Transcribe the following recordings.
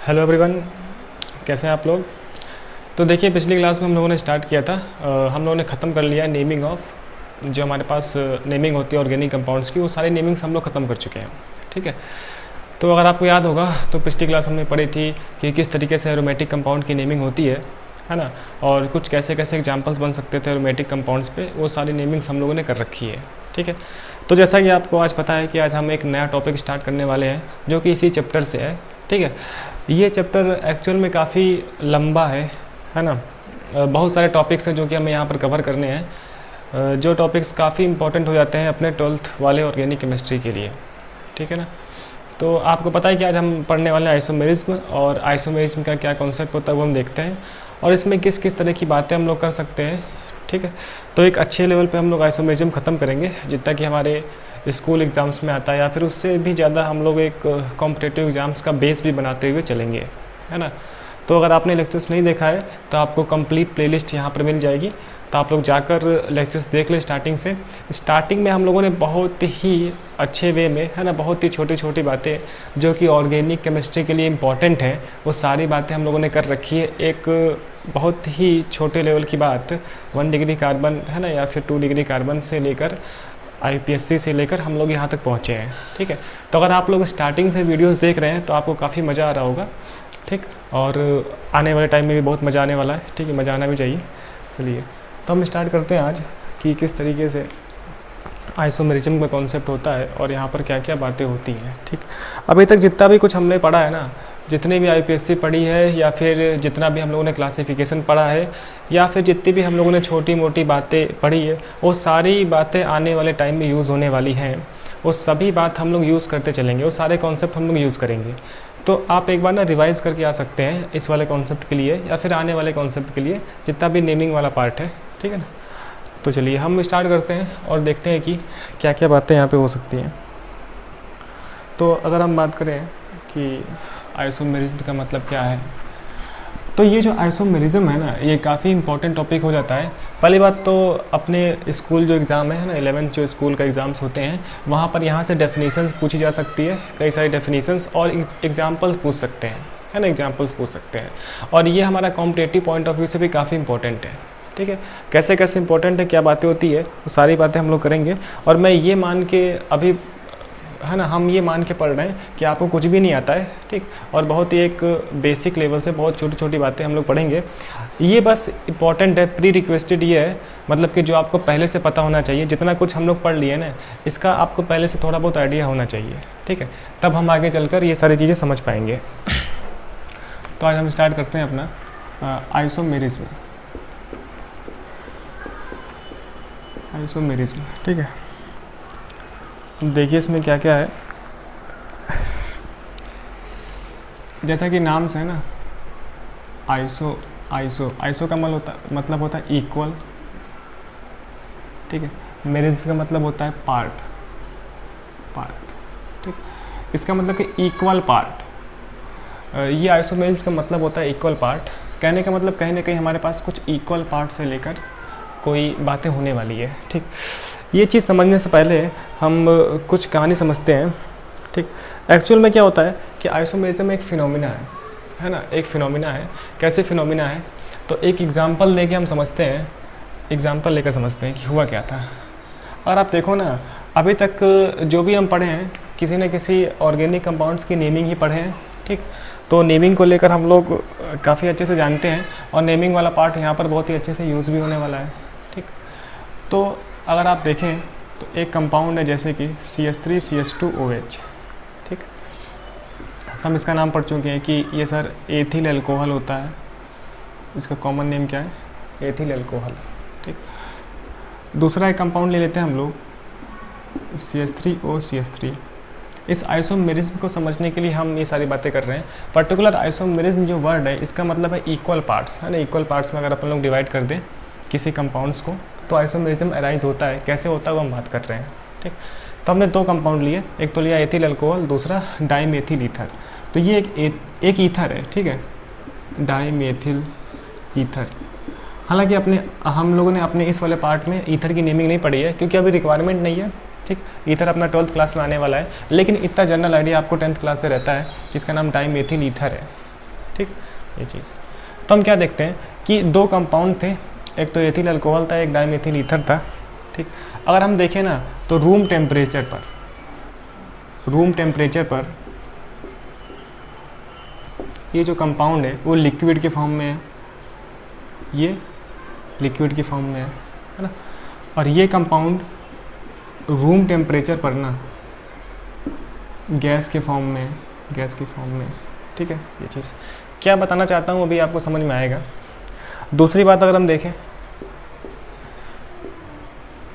Hello everyone, कैसे हैं आप लोग। तो देखिए, पिछली क्लास में हम लोगों ने स्टार्ट किया था, हम लोगों ने ख़त्म कर लिया नेमिंग ऑफ जो हमारे पास नेमिंग होती है ऑर्गेनिक कंपाउंड्स की, वो सारी नेमिंग्स हम लोग ख़त्म कर चुके हैं। ठीक है, तो अगर आपको याद होगा तो पिछली क्लास हमने पढ़ी थी कि किस तरीके से एरोमेटिक कंपाउंड की नेमिंग होती है ना, और कुछ कैसे कैसे एग्जाम्पल्स बन सकते थे एरोमेटिक कंपाउंड्स पे, वो सारी नेमिंग्स हम लोगों ने कर रखी है। ठीक है, तो जैसा कि आपको आज पता है कि आज हम एक नया टॉपिक स्टार्ट करने वाले हैं जो कि इसी चैप्टर से है। ठीक है, ये चैप्टर एक्चुअल में काफ़ी लंबा है ना। बहुत सारे टॉपिक्स हैं जो कि हमें यहाँ पर कवर करने हैं, जो टॉपिक्स काफ़ी इंपॉर्टेंट हो जाते हैं अपने 12th वाले ऑर्गेनिक केमिस्ट्री के लिए। ठीक है ना, तो आपको पता है कि आज हम पढ़ने वाले हैं आइसोमेरिज्म, और आइसोमेरिज्म का क्या कॉन्सेप्ट होता है वो हम देखते हैं, और इसमें किस किस तरह की बातें हम लोग कर सकते हैं। ठीक है, तो एक अच्छे लेवल पे हम लोग आइसोमेरिज्म ख़त्म करेंगे जितना कि हमारे स्कूल एग्ज़ाम्स में आता है, या फिर उससे भी ज़्यादा हम लोग एक कॉम्पिटिटिव एग्ज़ाम्स का बेस भी बनाते हुए चलेंगे, है ना। तो अगर आपने लेक्चर्स नहीं देखा है तो आपको कंप्लीट प्लेलिस्ट यहाँ पर मिल जाएगी, तो आप लोग जाकर लेक्चर्स देख लें स्टार्टिंग से। स्टार्टिंग में हम लोगों ने बहुत ही अच्छे वे में, है ना, बहुत ही छोटी छोटी बातें जो कि ऑर्गेनिक केमिस्ट्री के लिए इम्पॉर्टेंट हैं, वो सारी बातें हम लोगों ने कर रखी है। एक बहुत ही छोटे लेवल की बात 1 डिग्री कार्बन, है ना, या फिर 2 डिग्री कार्बन से लेकर IPSC से लेकर हम लोग यहाँ तक पहुँचे हैं। ठीक है, तो अगर आप लोग स्टार्टिंग से वीडियोस देख रहे हैं तो आपको काफ़ी मज़ा आ रहा होगा। ठीक, और आने वाले टाइम में भी बहुत मज़ा आने वाला है। ठीक है, मज़ा आना भी चाहिए। चलिए, तो हम स्टार्ट करते हैं आज कि किस तरीके से आइसोमेरिज्म का कॉन्सेप्ट होता है और यहाँ पर क्या क्या बातें होती हैं। ठीक, अभी तक जितना भी कुछ हमने पढ़ा है ना, जितनी भी IPSC पढ़ी है, या फिर जितना भी हम लोगों ने क्लासिफिकेशन पढ़ा है, या फिर जितनी भी हम लोगों ने छोटी मोटी बातें पढ़ी है, वो सारी बातें आने वाले टाइम में यूज़ होने वाली हैं। वो सभी बात हम लोग यूज़ करते चलेंगे, वो सारे कॉन्सेप्ट हम लोग यूज़ करेंगे। तो आप एक बार ना रिवाइज़ करके आ सकते हैं इस वाले कॉन्सेप्ट के लिए या फिर आने वाले कॉन्सेप्ट के लिए, जितना भी नेमिंग वाला पार्ट है। ठीक है ना, तो चलिए हम स्टार्ट करते हैं और देखते हैं कि क्या क्या बातें यहाँ पे हो सकती हैं। तो अगर हम बात करें कि आइसोमेरिज्म का मतलब क्या है, तो ये जो आइसोमेरिज्म है ना, ये काफ़ी इंपॉर्टेंट टॉपिक हो जाता है। पहली बात तो अपने स्कूल जो एग्ज़ाम है ना, 11th जो स्कूल का एग्ज़ाम्स होते हैं, वहाँ पर यहाँ से डेफिनेशंस पूछी जा सकती है, कई सारी डेफिनेशंस, और एग्जाम्पल्स पूछ सकते हैं, है ना, एग्जाम्पल्स पूछ सकते हैं। और ये हमारा कॉम्पिटिटिव पॉइंट ऑफ व्यू से भी काफ़ी इंपॉर्टेंट है। ठीक है, कैसे कैसे इंपॉर्टेंट है, क्या बातें होती है, वो सारी बातें हम लोग करेंगे। और मैं ये मान के अभी, है ना, हम ये मान के पढ़ रहे हैं कि आपको कुछ भी नहीं आता है। ठीक, और बहुत ही एक बेसिक लेवल से बहुत छोटी छोटी बातें हम लोग पढ़ेंगे। ये बस इंपॉर्टेंट है, प्री रिक्वेस्टेड ये है, मतलब कि जो आपको पहले से पता होना चाहिए। जितना कुछ हम लोग पढ़ लिए ना, इसका आपको पहले से थोड़ा बहुत आइडिया होना चाहिए। ठीक है, तब हम आगे चलकर ये सारी चीज़ें समझ पाएंगे। तो आज हम स्टार्ट करते हैं अपना आइसोमेरिज्म। आइसोमेरिज्म, ठीक है, देखिए इसमें क्या क्या है। जैसा कि नाम से है ना, आइसो आइसो आइसो का मतलब होता है इक्वल। ठीक है, मेरिज्म का मतलब होता है पार्ट। ठीक, इसका मतलब कि इक्वल पार्ट। ये आइसोमेरिज्म का मतलब होता है इक्वल पार्ट। कहने का मतलब कहीं ना कहीं हमारे पास कुछ इक्वल पार्ट से लेकर कोई बातें होने वाली है। ठीक, ये चीज़ समझने से पहले हम कुछ कहानी समझते हैं। ठीक, एक्चुअल में क्या होता है कि आइसोमेरिज्म एक फिनोमिना है ना, एक फिनोमिना है। कैसे फिनोमिना है, तो एक एग्जांपल लेके हम समझते हैं, एग्जांपल लेकर समझते हैं कि हुआ क्या था। और आप देखो ना, अभी तक जो भी हम पढ़े हैं, किसी न किसी ऑर्गेनिक कंपाउंड्स की नेमिंग ही पढ़े हैं। ठीक, तो नेमिंग को लेकर हम लोग काफ़ी अच्छे से जानते हैं, और नेमिंग वाला पार्ट यहाँ पर बहुत ही अच्छे से यूज़ भी होने वाला है। ठीक, तो अगर आप देखें तो एक कंपाउंड है जैसे कि CH3CH2OH। ठीक, हम इसका नाम पढ़ चुके हैं कि ये सर एथिल अल्कोहल होता है। इसका कॉमन नेम क्या है, एथिल अल्कोहल। ठीक, दूसरा एक कंपाउंड ले लेते हैं हम लोग CH3OCH3। इस आइसोमेरिज्म को समझने के लिए हम ये सारी बातें कर रहे हैं। पर्टिकुलर आइसोमेरिज्म जो वर्ड है, इसका मतलब है इक्वल पार्ट्स, है ना। इक्वल पार्ट्स में अगर अपन लोग डिवाइड कर दें किसी कंपाउंड्स को, तो आइसोमेरिज्म अराइज होता है। कैसे होता है वो हम बात कर रहे हैं। ठीक, तो हमने 2 कंपाउंड लिए, एक तो लिया एथिल अल्कोहल, दूसरा डाइमेथिल ईथर। तो ये एक ईथर है। ठीक है, डाइमेथिल ईथर। हालांकि हम लोगों ने अपने इस वाले पार्ट में ईथर की नेमिंग नहीं पढ़ी है, क्योंकि अभी रिक्वायरमेंट नहीं है। ठीक, ईथर अपना 12th क्लास में आने वाला है, लेकिन इतना जनरल आइडिया आपको 10th क्लास से रहता है कि इसका नाम डाइमेथिल ईथर है। ठीक, ये चीज़। तो हम क्या देखते हैं कि दो कंपाउंड थे, एक तो एथिल अल्कोहल था, एक डाइमेथिल ईथर था। ठीक, अगर हम देखें ना तो रूम टेम्परेचर पर ये जो कंपाउंड है वो लिक्विड के फॉर्म में है, ये लिक्विड की फॉर्म में है ना, और ये कंपाउंड रूम टेम्परेचर पर ना गैस के फॉर्म में है। ठीक है, ये चीज़ क्या बताना चाहता हूँ अभी आपको समझ में आएगा। दूसरी बात अगर हम देखें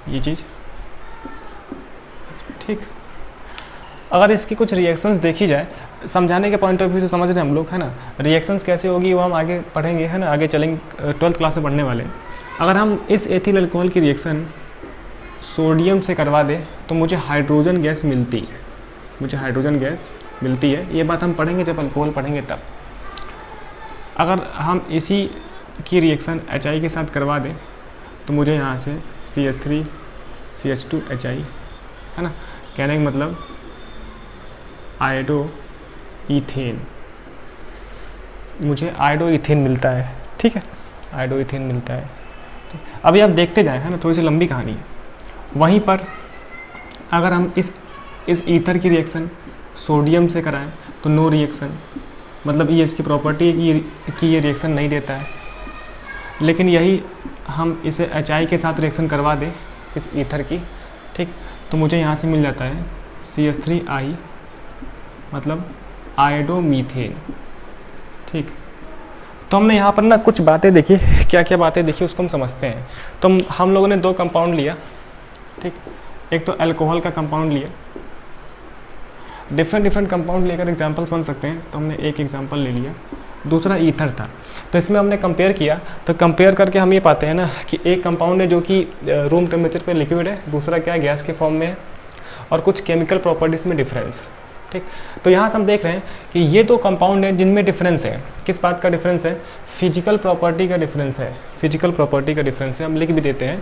ये चीज़, ठीक, अगर इसकी कुछ रिएक्शंस देखी जाए, समझाने के पॉइंट ऑफ व्यू से समझ रहे हैं हम लोग, है ना, रिएक्शंस कैसे होगी वो हम आगे पढ़ेंगे, है ना, आगे चलेंगे, 12th क्लास में पढ़ने वाले। अगर हम इस एथिल अल्कोहल की रिएक्शन सोडियम से करवा दें तो मुझे हाइड्रोजन गैस मिलती है, ये बात हम पढ़ेंगे जब अल्कोहल पढ़ेंगे तब। अगर हम इसी की रिएक्शन HI के साथ करवा दें तो मुझे यहाँ से CH3 CH2 HI, है ना, कहने का मतलब आयोडो ईथेन, मुझे आयोडो ईथेन मिलता है। ठीक है, आयोडो ईथेन मिलता है। अभी आप देखते जाएं, है ना, थोड़ी सी लंबी कहानी है। वहीं पर अगर हम इस ईथर की रिएक्शन सोडियम से कराएं तो नो रिएक्शन, मतलब ये इसकी प्रॉपर्टी है कि ये रिएक्शन नहीं देता है। लेकिन यही हम इसे HI के साथ रिएक्शन करवा दें इस ईथर की, ठीक, तो मुझे यहाँ से मिल जाता है CH3I, मतलब आयोडो मीथेन। ठीक, तो हमने यहाँ पर ना कुछ बातें देखी, क्या क्या बातें देखी उसको हम समझते हैं। तो हम लोगों ने दो कंपाउंड लिया, ठीक, एक तो अल्कोहल का कंपाउंड लिया, डिफरेंट कंपाउंड लेकर एग्जांपल्स बन सकते हैं, तो हमने एक एग्जांपल ले लिया। दूसरा ईथर था, तो इसमें हमने कंपेयर किया, तो कंपेयर करके हम ये पाते हैं ना कि एक कंपाउंड है जो कि रूम टेम्परेचर पे लिक्विड है, दूसरा क्या है, गैस के फॉर्म में है, और कुछ केमिकल प्रॉपर्टीज़ में डिफरेंस। ठीक, तो यहाँ से हम देख रहे हैं कि ये दो कंपाउंड हैं जिनमें डिफरेंस है। किस बात का डिफरेंस है? फिजिकल प्रॉपर्टी का डिफरेंस है। हम लिख भी देते हैं,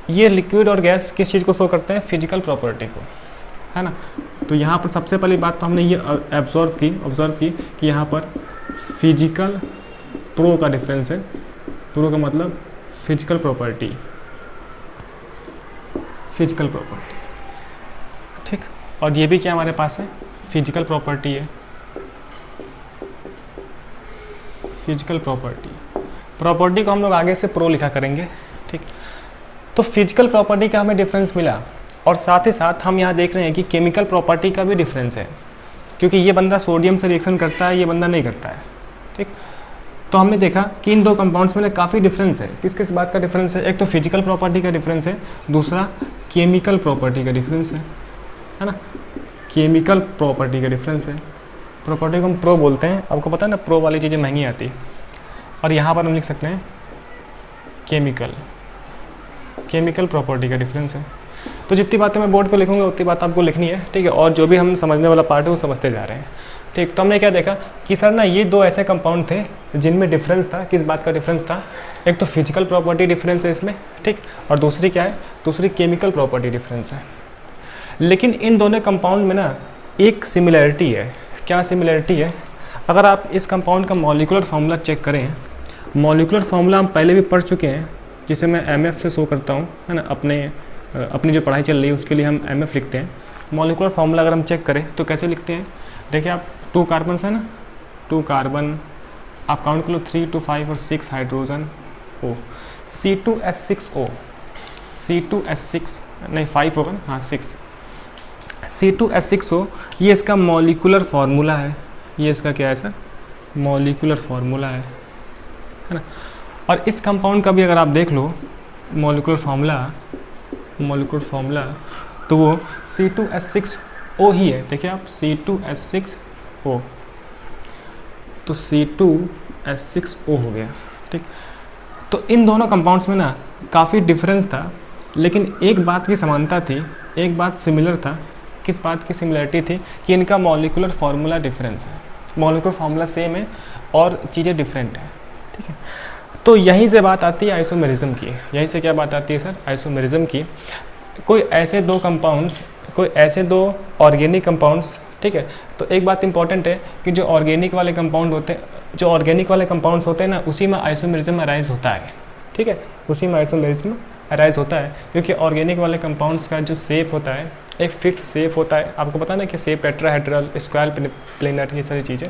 ये लिक्विड और गैस किस चीज़ को शो करते हैं? फिजिकल प्रॉपर्टी को, है ना। तो यहाँ पर सबसे पहली बात तो हमने ये ऑब्जर्व की कि यहाँ पर फिजिकल प्रो का डिफरेंस है। प्रो का मतलब फिजिकल प्रॉपर्टी, ठीक, और ये भी क्या हमारे पास है? फिजिकल प्रॉपर्टी है। फिजिकल प्रॉपर्टी को हम लोग आगे से प्रो लिखा करेंगे, ठीक। तो फिजिकल प्रॉपर्टी का हमें डिफरेंस मिला, और साथ ही साथ हम यहाँ देख रहे हैं कि केमिकल प्रॉपर्टी का भी डिफरेंस है, क्योंकि ये बंदा सोडियम से रिएक्शन करता है, ये बंदा नहीं करता है, ठीक। तो हमने देखा कि इन दो कंपाउंड्स में काफ़ी डिफरेंस है। किस किस बात का डिफरेंस है? एक तो फिजिकल प्रॉपर्टी का डिफरेंस है, दूसरा केमिकल प्रॉपर्टी का डिफरेंस है ना। केमिकल प्रॉपर्टी का डिफरेंस है, प्रॉपर्टी को हम प्रो बोलते हैं। आपको पता है ना, प्रो वाली चीज़ें महंगी आती है। और यहाँ पर हम लिख सकते हैं केमिकल प्रॉपर्टी का डिफरेंस है। तो जितनी बातें मैं बोर्ड पे लिखूंगा उतनी बात आपको लिखनी है, ठीक है। और जो भी हम समझने वाला पार्ट है वो समझते जा रहे हैं, ठीक। तो हमने क्या देखा कि सर ना ये दो ऐसे कंपाउंड थे जिनमें डिफरेंस था। किस बात का डिफरेंस था? एक तो फिजिकल प्रॉपर्टी डिफरेंस है इसमें, ठीक, और दूसरी क्या है? दूसरी केमिकल प्रॉपर्टी डिफरेंस है। लेकिन इन दोनों कंपाउंड में ना एक सिमिलैरिटी है। क्या सिमिलैरिटी है? अगर आप इस कंपाउंड का मॉलिक्यूलर फार्मूला चेक करें, मॉलिक्यूलर फार्मूला हम पहले भी पढ़ चुके हैं, जिसे मैं MF से शो करता हूँ, है ना। अपनी जो पढ़ाई चल रही है उसके लिए हम MF लिखते हैं। मॉलिक्यूलर फार्मूला अगर हम चेक करें तो कैसे लिखते हैं? देखिए, आप 2 कार्बन है ना, 2 कार्बन, आप काउंट कर लो, 3 to 5 और 6 हाइड्रोजन O, C2H6O, C2H6 नहीं 5 होगा ना, हाँ 6, C2H6O, ये इसका मॉलिक्यूलर फार्मूला है। ये इसका क्या है सर? मॉलिक्यूलर फार्मूला है ना। और इस कंपाउंड का भी अगर आप देख लो मॉलिक्यूलर फार्मूला, तो वो C2H6O ही है। देखिए आप, C2H6O, तो C2H6O हो गया, ठीक। तो इन दोनों कंपाउंड्स में ना काफ़ी डिफरेंस था, लेकिन एक बात की समानता थी, एक बात सिमिलर था। किस बात की सिमिलरिटी थी? कि इनका मॉलिक्यूलर फार्मूला डिफरेंस है। मॉलिक्यूलर फार्मूला सेम है और चीज़ें डिफरेंट है, ठीक है। तो यहीं से बात आती है आइसोमेरिज्म की। यहीं से क्या बात आती है सर? आइसोमेरिज्म की। कोई ऐसे दो ऑर्गेनिक कंपाउंड्स ठीक है। तो एक बात इंपॉर्टेंट है कि जो ऑर्गेनिक वाले कंपाउंड होते हैं, जो ऑर्गेनिक वाले कंपाउंड्स होते हैं ना, उसी में आइसोमेरिज्म अराइज होता है। ठीक है, उसी में आइसोमेरिज्म अराइज होता है, क्योंकि ऑर्गेनिक वाले कंपाउंड्स का जो शेप होता है एक फिक्स शेप होता है। आपको पता ना कि शेप टेट्राहेड्रल, स्क्वायर, प्लेनर, ये सारी चीज़ें।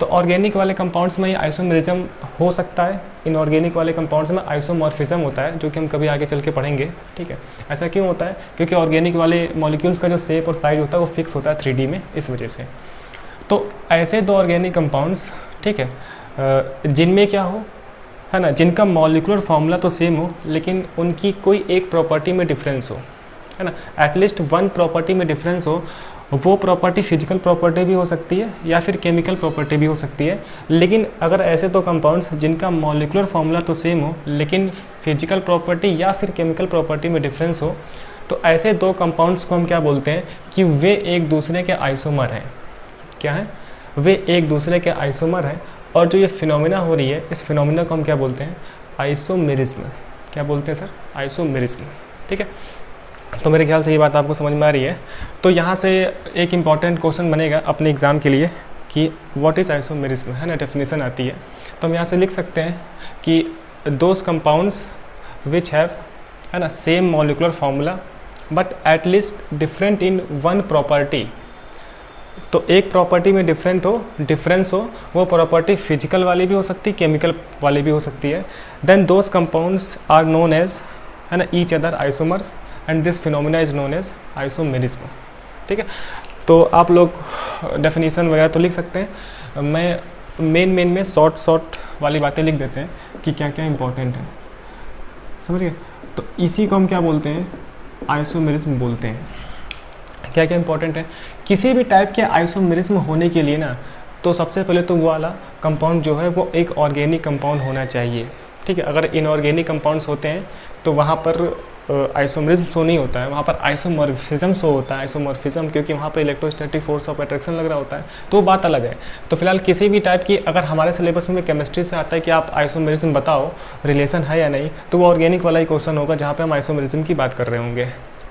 तो ऑर्गेनिक वाले कंपाउंड्स में ये आइसोमेरिज्म हो सकता है, इनऑर्गेनिक वाले कंपाउंड्स में आइसोमॉर्फिज्म होता है, जो कि हम कभी आगे चल के पढ़ेंगे। ठीक है, ऐसा क्यों होता है? क्योंकि ऑर्गेनिक वाले मॉलिक्यूल्स का जो शेप और साइज होता है वो फिक्स होता है 3D में, इस वजह से। तो ऐसे दो ऑर्गेनिक कंपाउंड्स, ठीक है, जिनमें क्या हो, है ना, जिनका मॉलिक्यूलर फॉर्मूला तो सेम हो लेकिन उनकी कोई एक प्रॉपर्टी में डिफरेंस हो, है ना, एटलीस्ट वन प्रॉपर्टी में डिफरेंस हो। वो प्रॉपर्टी फिजिकल प्रॉपर्टी भी हो सकती है या फिर केमिकल प्रॉपर्टी भी हो सकती है। लेकिन अगर ऐसे दो कंपाउंड्स जिनका मॉलिक्यूलर फॉर्मूला तो सेम हो लेकिन फिजिकल प्रॉपर्टी या फिर केमिकल प्रॉपर्टी में डिफरेंस हो, तो ऐसे दो कंपाउंड्स को हम क्या बोलते हैं कि वे एक दूसरे के आइसोमर हैं। क्या है? वे एक दूसरे के आइसोमर हैं। और जो ये फिनोमिना हो रही है, इस फिनोमिना को हम क्या बोलते हैं? आइसोमेरिज्म। क्या बोलते हैं सर? आइसोमेरिज्म। ठीक है, तो मेरे ख्याल से ये बात आपको समझ में आ रही है। तो यहाँ से एक इम्पॉर्टेंट क्वेश्चन बनेगा अपने एग्ज़ाम के लिए कि व्हाट इज़ आइसोमेरिज्म, है ना, डेफिनेशन आती है। तो हम यहाँ से लिख सकते हैं कि दोज कंपाउंड्स विच हैव, है ना, same molecular formula but at least different in one property. तो एक प्रॉपर्टी में डिफरेंस हो, वो प्रॉपर्टी फिजिकल वाली भी हो सकती है, केमिकल वाली भी हो सकती है। Then those compounds are known as, है ना, each other isomers and this phenomena is known as isomerism. ठीक है, तो आप लोग डेफिनेशन वगैरह तो लिख सकते हैं। मैं मेन में शॉर्ट वाली बातें लिख देते हैं कि क्या क्या इंपॉर्टेंट है, समझ गए? तो इसी को हम क्या बोलते हैं? आइसोमेरिज्म बोलते हैं। क्या क्या इंपॉर्टेंट है? किसी भी टाइप के आइसोमेरिज्म होने के लिए ना, तो सबसे पहले तो वो वाला कंपाउंड जो है वो एक ऑर्गेनिक कंपाउंड होना चाहिए। ठीक है, अगर इनऑर्गेनिक कंपाउंड्स होते हैं तो वहाँ पर आइसोमेरिज्म शो नहीं होता है, वहाँ पर आइसोमॉर्फिज्म शो होता है। आइसोमॉर्फिज्म क्योंकि वहाँ पर इलेक्ट्रोस्टैटिक फोर्स ऑफ अट्रैक्शन लग रहा होता है, तो बात अलग है। तो फिलहाल किसी भी टाइप की, अगर हमारे सिलेबस में केमिस्ट्री से आता है कि आप आइसोमेरिज्म बताओ रिलेशन है या नहीं, तो वो ऑर्गेनिक वाला ही क्वेश्चन होगा जहाँ पर हम आइसोमेरिज्म की बात कर रहे होंगे।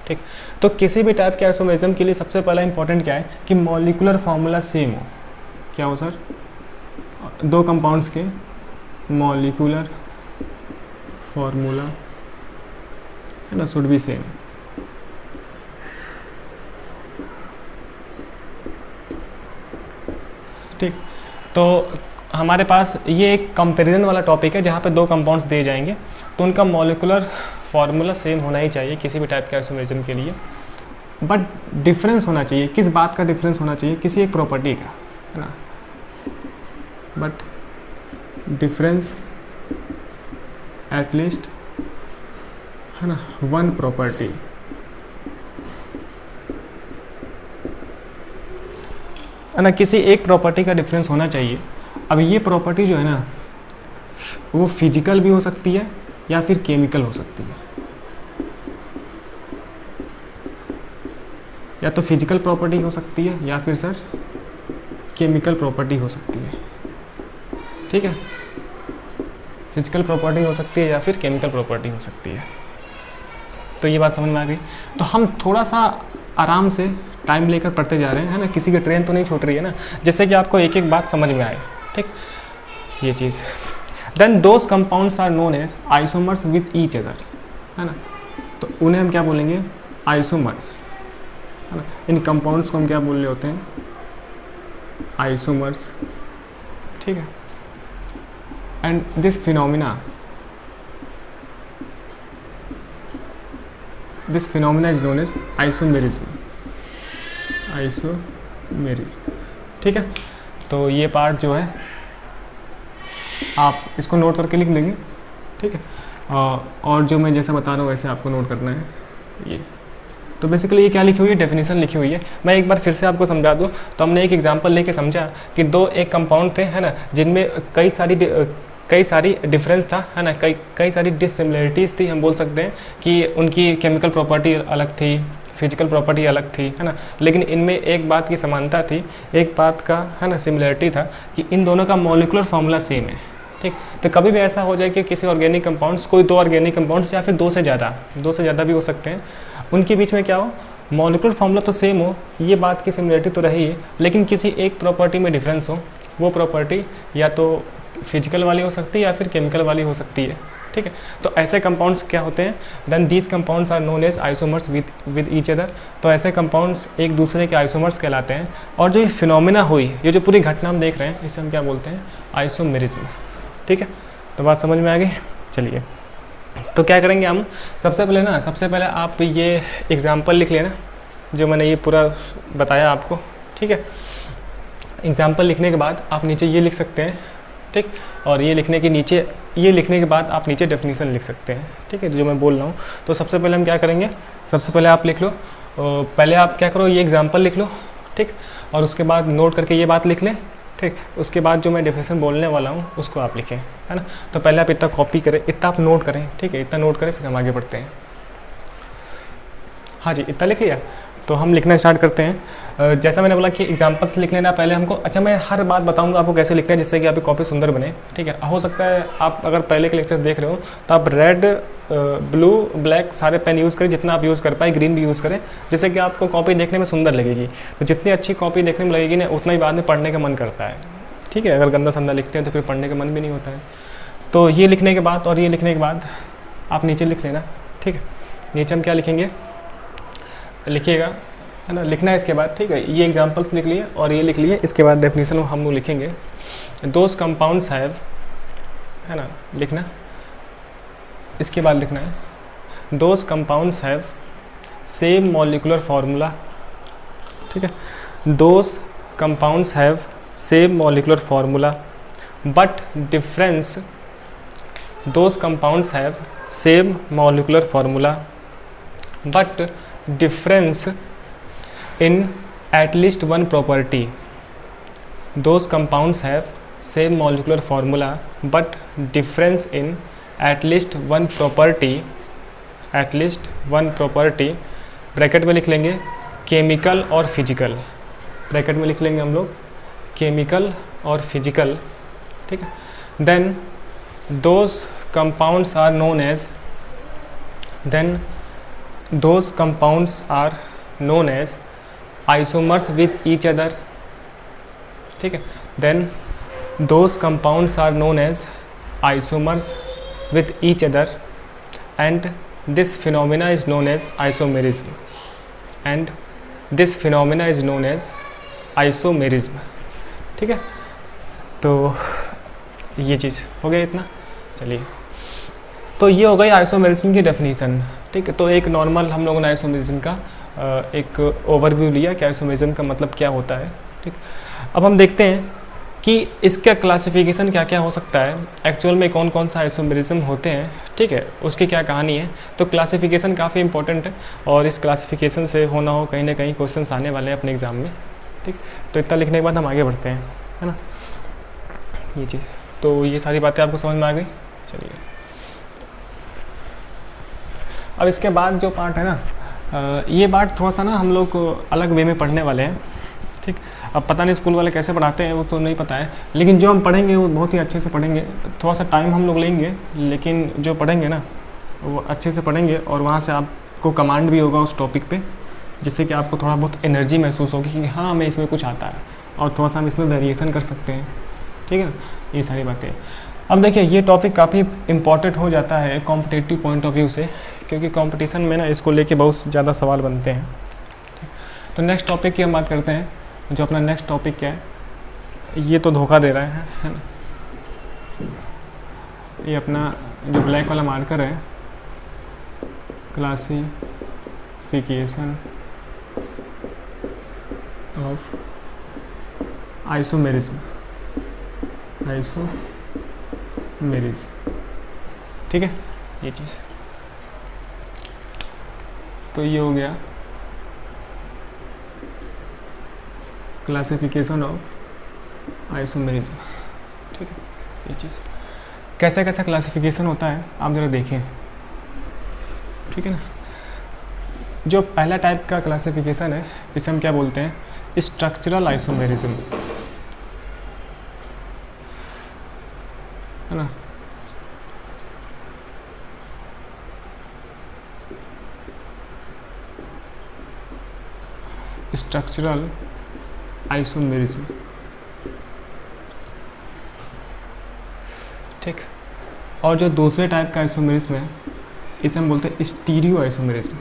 ठीक, तो किसी भी टाइप के आइसोमेरिज्म के लिए सबसे पहला इंपॉर्टेंट क्या है कि मॉलिक्यूलर फार्मूला सेम हो। क्या हो सर? दो कंपाउंड्स के मॉलिक्यूलर फार्मूला, है ना, शुड बी सेम। ठीक, तो हमारे पास ये एक कंपैरिजन वाला टॉपिक है जहाँ पे दो कंपाउंड्स दिए जाएंगे, तो उनका मॉलिक्यूलर फार्मूला सेम होना ही चाहिए किसी भी टाइप के आइसोमेरिज्म के लिए। बट डिफरेंस होना चाहिए। किस बात का डिफरेंस होना चाहिए? किसी एक प्रॉपर्टी का, है ना, बट डिफरेंस एटलीस्ट, है ना, वन प्रॉपर्टी। है ना, किसी एक प्रॉपर्टी का डिफरेंस होना चाहिए। अब ये प्रॉपर्टी जो है ना, वो फिजिकल भी हो सकती है या फिर केमिकल हो सकती है। या तो फिजिकल प्रॉपर्टी हो सकती है या फिर सर केमिकल प्रॉपर्टी हो सकती है। ठीक है, फिजिकल प्रॉपर्टी हो सकती है या फिर केमिकल प्रॉपर्टी हो सकती है। तो ये बात समझ में आ गई। तो हम थोड़ा सा आराम से टाइम लेकर पढ़ते जा रहे हैं, है ना, किसी की ट्रेन तो नहीं छूट रही है ना, जिससे कि आपको एक एक बात समझ में आए। ठीक, ये चीज़। Then those compounds are known as isomers with each other, है ना, तो उन्हें हम क्या बोलेंगे? आइसोमर्स, है ना। इन कंपाउंड्स को हम क्या बोल रहे होते हैं? आइसोमर्स। ठीक है, and this phenomena is known as isomerism. ठीक है, तो ये पार्ट जो है आप इसको नोट करके लिख देंगे। ठीक है, और जो मैं जैसा बता रहा हूँ वैसे आपको नोट करना है। ये तो बेसिकली ये क्या लिखी हुई है? डेफिनेशन लिखी हुई है। मैं एक बार फिर से आपको समझा दूँ तो हमने एक एग्जांपल लेके समझा कि दो एक कंपाउंड थे, है ना, जिनमें कई सारी डिफरेंस था, है ना, कई सारी डिसिमिलरिटीज़ थी। हम बोल सकते हैं कि उनकी केमिकल प्रॉपर्टी अलग थी, फिजिकल प्रॉपर्टी अलग थी, है ना, लेकिन इनमें एक बात की समानता थी, एक बात का, है ना, सिमिलरिटी था कि इन दोनों का मॉलिक्यूलर फार्मूला सेम है। ठीक, तो कभी भी ऐसा हो जाए कि किसी ऑर्गेनिक कंपाउंड्स, कोई दो ऑर्गेनिक कंपाउंड्स या फिर दो से ज़्यादा भी हो सकते हैं, उनके बीच में क्या हो, मॉलिक्यूलर फार्मूला तो सेम हो, ये बात की सिमिलरिटी तो रही है, लेकिन किसी एक प्रॉपर्टी में डिफरेंस हो, वो प्रॉपर्टी या तो फिजिकल वाली हो सकती है या फिर केमिकल वाली हो सकती है, ठीक है। तो ऐसे कंपाउंड्स क्या होते हैं, then these compounds are known as isomers with each other. तो ऐसे कंपाउंड्स एक दूसरे के आइसोमर्स कहलाते हैं। और जो ये फिनोमिना हुई, ये जो पूरी घटना हम देख रहे हैं, इसे हम क्या बोलते हैं, आइसोमेरिज्म, ठीक है। तो बात समझ में आ गई। चलिए, तो क्या करेंगे हम, सबसे पहले आप ये एग्जाम्पल लिख लेना जो मैंने ये पूरा बताया आपको, ठीक है। एग्जाम्पल लिखने के बाद आप नीचे ये लिख सकते हैं, ठीक। और ये लिखने के बाद आप नीचे डेफिनेशन लिख सकते हैं, ठीक है, जो मैं बोल रहा हूँ। तो सबसे पहले हम क्या करेंगे, सबसे पहले आप लिख लो, पहले आप क्या करो, ये एग्जाम्पल लिख लो, ठीक। और उसके बाद नोट करके ये बात लिख लें, ठीक। उसके बाद जो मैं डेफिनेशन बोलने वाला हूँ उसको आप लिखें, है ना। तो पहले आप इतना कॉपी करें, इतना आप नोट करें, ठीक है, इतना नोट करें, फिर हम आगे बढ़ते हैं। हाँ जी, इतना लिख लिया, तो हम लिखना स्टार्ट करते हैं। जैसा मैंने बोला कि एग्जाम्पल्स लिख लेना पहले हमको। अच्छा, मैं हर बात बताऊंगा आपको कैसे लिखना है, जिससे कि आपकी कॉपी सुंदर बने, ठीक है। हो सकता है आप अगर पहले के लेक्चर देख रहे हो तो आप रेड, ब्लू, ब्लैक सारे पेन यूज़ करें, जितना आप यूज़ कर पाए, ग्रीन भी यूज़ करें, जिससे कि आपको कॉपी देखने में सुंदर लगेगी। तो जितनी अच्छी कॉपी देखने में लगेगी ना, उतना ही बाद में पढ़ने का मन करता है, ठीक है। अगर गंदा संदा लिखते हैं तो फिर पढ़ने का मन भी नहीं होता है। तो ये लिखने के बाद और ये लिखने के बाद आप नीचे लिख लेना, ठीक है। नीचे हम क्या लिखेंगे, लिखिएगा, है ना, लिखना है इसके बाद, ठीक है। ये एग्जांपल्स लिख लिए और ये लिख लिए, इसके बाद डेफिनेशन हम लोग लिखेंगे, दोज कंपाउंड्स हैव, है ना, लिखना, इसके बाद लिखना है, those compounds have same molecular formula, ठीक है। Those compounds have same molecular formula but difference, those compounds have same molecular formula but difference in at least one property. Those compounds have same molecular formula but difference in at least one property, at least one property, bracket में लिख लेंगे chemical और physical, bracket में लिख लेंगे हम लोग chemical और फिजिकल, ठीक है। Then those compounds are known as, then those compounds are known as isomers with each other, ठीक है। then those compounds are known as isomers with each other and this phenomena is known as isomerism, and this phenomena is known as isomerism, ठीक है। तो ये चीज़ हो गया इतना। चलिए, तो ये हो गई आइसोमेरिज्म की डेफिनेशन, ठीक है। तो एक नॉर्मल हम लोगों ने आइसोमेरिज्म का एक ओवरव्यू लिया कि आइसोमेरिज्म का मतलब क्या होता है, ठीक। अब हम देखते हैं कि इसका क्लासिफिकेशन क्या क्या हो सकता है, एक्चुअल में कौन कौन सा आइसोमेरिज्म होते हैं, ठीक है, उसकी क्या कहानी है। तो क्लासिफिकेशन काफ़ी इंपॉर्टेंट है और इस क्लासिफिकेशन से होना हो कहीं ना कहीं क्वेश्चन आने वाले हैं अपने एग्ज़ाम में, ठीक। तो इतना लिखने के बाद हम आगे बढ़ते हैं, है ना, ये चीज़। तो ये सारी बातें आपको समझ में आ गई। चलिए, अब इसके बाद जो पार्ट है ना, ये पार्ट थोड़ा सा ना हम लोग अलग वे में पढ़ने वाले हैं, ठीक। अब पता नहीं स्कूल वाले कैसे पढ़ाते हैं वो तो नहीं पता है, लेकिन जो हम पढ़ेंगे वो बहुत ही अच्छे से पढ़ेंगे। थोड़ा सा टाइम हम लोग लेंगे, लेकिन जो पढ़ेंगे ना वो अच्छे से पढ़ेंगे और वहाँ से आपको कमांड भी होगा उस टॉपिक पे, जिससे कि आपको थोड़ा बहुत एनर्जी महसूस होगी कि हाँ हमें इसमें कुछ आता है और थोड़ा सा हम इसमें वेरिएशन कर सकते हैं, ठीक है ना, ये सारी बातें। अब देखिए, ये टॉपिक काफ़ी इम्पॉर्टेंट हो जाता है कॉम्पिटिटिव पॉइंट ऑफ व्यू से, क्योंकि कंपटीशन में ना इसको लेके बहुत ज़्यादा सवाल बनते हैं। तो नेक्स्ट टॉपिक की हम बात करते हैं। जो अपना नेक्स्ट टॉपिक क्या है, ये तो धोखा दे रहा है ना, ये अपना जो ब्लैक वाला मार्कर है, क्लासिफिकेशन ऑफ आइसोमेरिज्म, आइसोमेरिज्म, ठीक है, ये चीज़। तो ये हो गया क्लासिफिकेशन ऑफ आइसोमेरिज्म, ठीक है, ये चीज़। कैसा कैसा क्लासिफिकेशन होता है आप ज़रा देखें, ठीक है ना। जो पहला टाइप का क्लासिफिकेशन है इसे हम क्या बोलते हैं, स्ट्रक्चरल आइसोमेरिज्म, है ना। स्ट्रक्चरल आइसोमेरिज्म, ठीक। और जो दूसरे टाइप का आइसोमेरिज्म है इसे हम बोलते हैं स्टीरियो आइसोमेरिज्म।